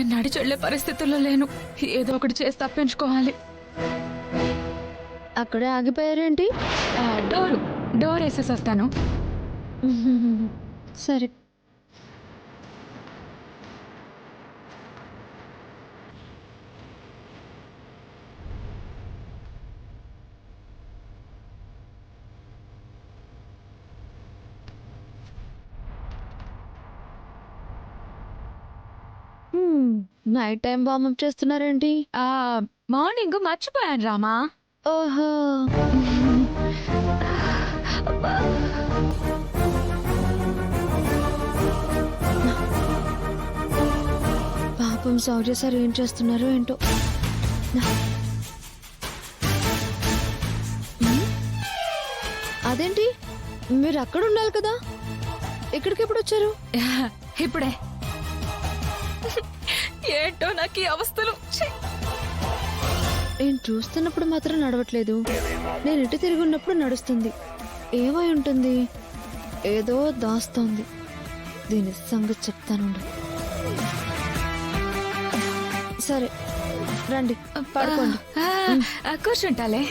నేను నడిచి వెళ్లే పరిస్థితుల్లో లేను. ఏదో ఒకటి చేసి తప్పించుకోవాలి. అక్కడే ఆగిపోయారేంటి? డోర్ వేసేసి వస్తాను. సరే. నైట్ టైం వార్మప్ చేస్తున్నారేంటి? మార్నింగ్ మర్చిపోయాను రామా. ఓహో, పాపం సౌర్య సార్ ఏం చేస్తున్నారో ఏంటో. అదేంటి, మీరు అక్కడ ఉండాలి కదా, ఇక్కడికి ఎప్పుడు వచ్చారు? ఇప్పుడే. ఏంటో నాకు ఈ అవస్థలు. నేను చూస్తున్నప్పుడు మాత్రం నడవట్లేదు, నేను ఇటు తిరిగి ఉన్నప్పుడు నడుస్తుంది. ఏమై ఉంటుంది? ఏదో దాస్తోంది. దీని సంగతి చెప్తాను. సరే రండి, పడుకోండి. కూర్చుంటాలే.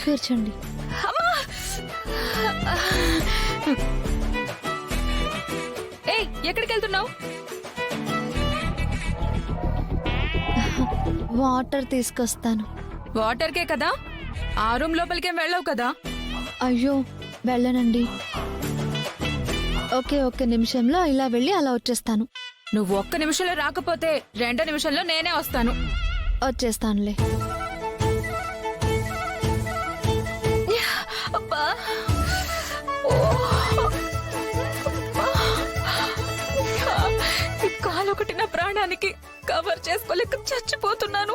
కూర్చోండి. ఏయ్, ఎక్కడికి వెళ్తున్నావు? వాటర్ తీసుకొస్తాను. వాటర్కే కదా, ఆ రూమ్ లోపలికేం వెళ్ళవు కదా? అయ్యో వెళ్ళనండి. ఒక్క నిమిషంలో ఇలా వెళ్ళి అలా వచ్చేస్తాను. నువ్వు 1 నిమిషంలో రాకపోతే 2 నిమిషంలో నేనే వస్తాను. వచ్చేస్తానులే. కాలు ఒకటి నా ప్రాణానికి కవర్ చేసుకోలేక చచ్చిపోతున్నాను.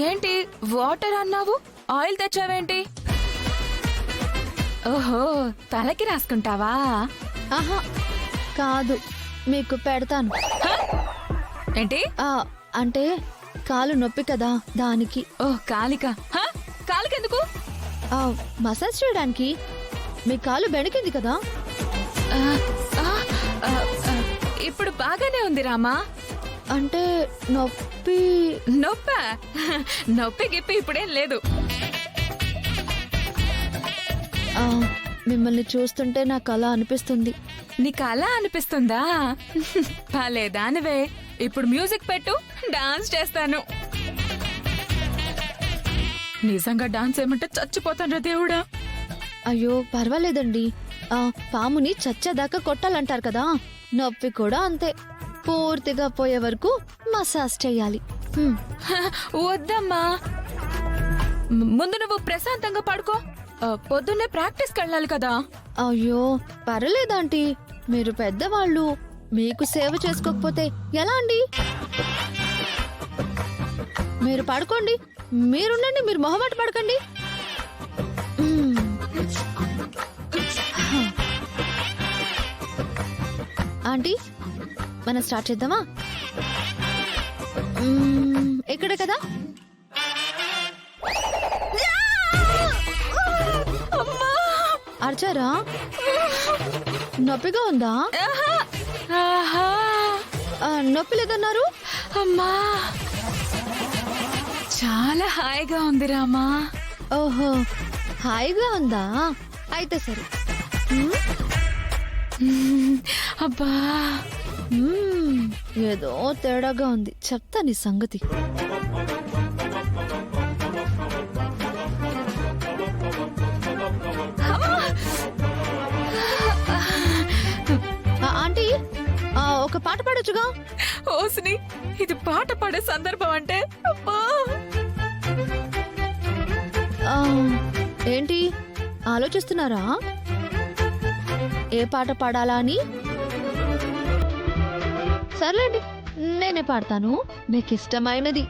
ఏంటి వాటర్ అన్నావు, ఆయిల్ తెచ్చావేంటి? ఓహో, తలకి రాసుకుంటావా? ఆహా కాదు, మీకు పెడతాను. ఏంటి? అంటే కాలు నొప్పి కదా, దానికి. ఓ కాలిక. కాలికెందుకు? మసాజ్ చేయడానికి. మీ కాలు బెణికింది కదా. ఇప్పుడు బాగానే ఉంది రామా. అంటే నొప్పి నొప్పి గిప్పి ఇప్పుడేం లేదు. మిమ్మల్ని చూస్తుంటే నాకు అలా అనిపిస్తుంది. నీకు అలా అనిపిస్తుందా? లేదానివే. ఇప్పుడు మ్యూజిక్ పెట్టు, డాన్స్ చేస్తాను. నిజంగా డాన్స్ ఏమంటే చచ్చిపోతాను రా దేవుడా. అయ్యో పర్వాలేదండి. పాముని చచ్చేదాకా కొట్టాలంటారు కదా, నొప్పి కూడా అంతే. పూర్తిగా పోయే వరకు మసాజ్ చేయాలి. వద్దమ్మా, ముందు నువ్వు ప్రశాంతంగా పడుకో. పొద్దున్నే ప్రాక్టీస్కి వెళ్ళాలి కదా. అయ్యో పర్లేదంటీ, మీరు పెద్దవాళ్ళు, మీకు సేవ చేసుకోకపోతే ఎలా అండి? మీరు పడుకోండి, మీరుండండి, మీరు మొహమాట పడకండి. ఆంటీ, మనం స్టార్ట్ చేద్దామా? ఇక్కడే కదా. అర్చారా? నొప్పిగా ఉందా? నొప్పి లేదన్నారు. అమ్మా చాలా హాయిగా ఉంది రామా. ఓహో, హాయిగా ఉందా? అయితే సరే. అబ్బా, ఏదో తేడాగా ఉంది, చెప్తా నీ సంగతి. ఆంటీ, ఒక పాట పాడొచ్చుగా. ఓసిని, ఇది పాట పాడే సందర్భం అంటే? అబ్బా, ఏంటి ఆలోచిస్తున్నారా ఏ పాట పాడాలా అని? సర్లేండి, నేనే పాడతాను, మీకు ఇష్టమైనది.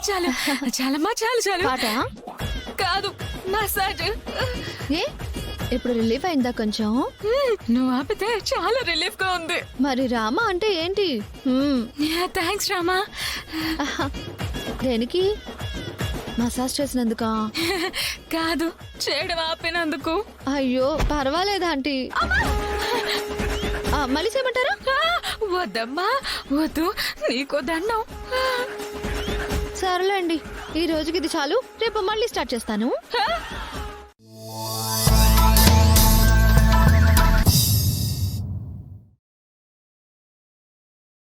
చాలు చాలమ్మా చాలు చాలు పాట కాదు మసాజ్ ఏ ఇప్పుడు రిలీఫ్ అయిందా కొంచెం? నువ్వు ఆపితే చాలా రిలీఫ్ గా ఉంది. మరి రామా అంటే ఏంటి? థ్యాంక్స్ రామా. దేనికి? మసాజ్ చేసినందుకా? కాదు, చేయడం ఆపినందుకు. అయ్యో పర్వాలేదు ఆంటీ. మళ్ళీ చేయమంటారా? వద్దమ్మా వద్దు, నీకో దండం. సరేలేండి, ఈ రోజుకి ఇది చాలు. రేపు మళ్ళీ స్టార్ట్ చేస్తాను.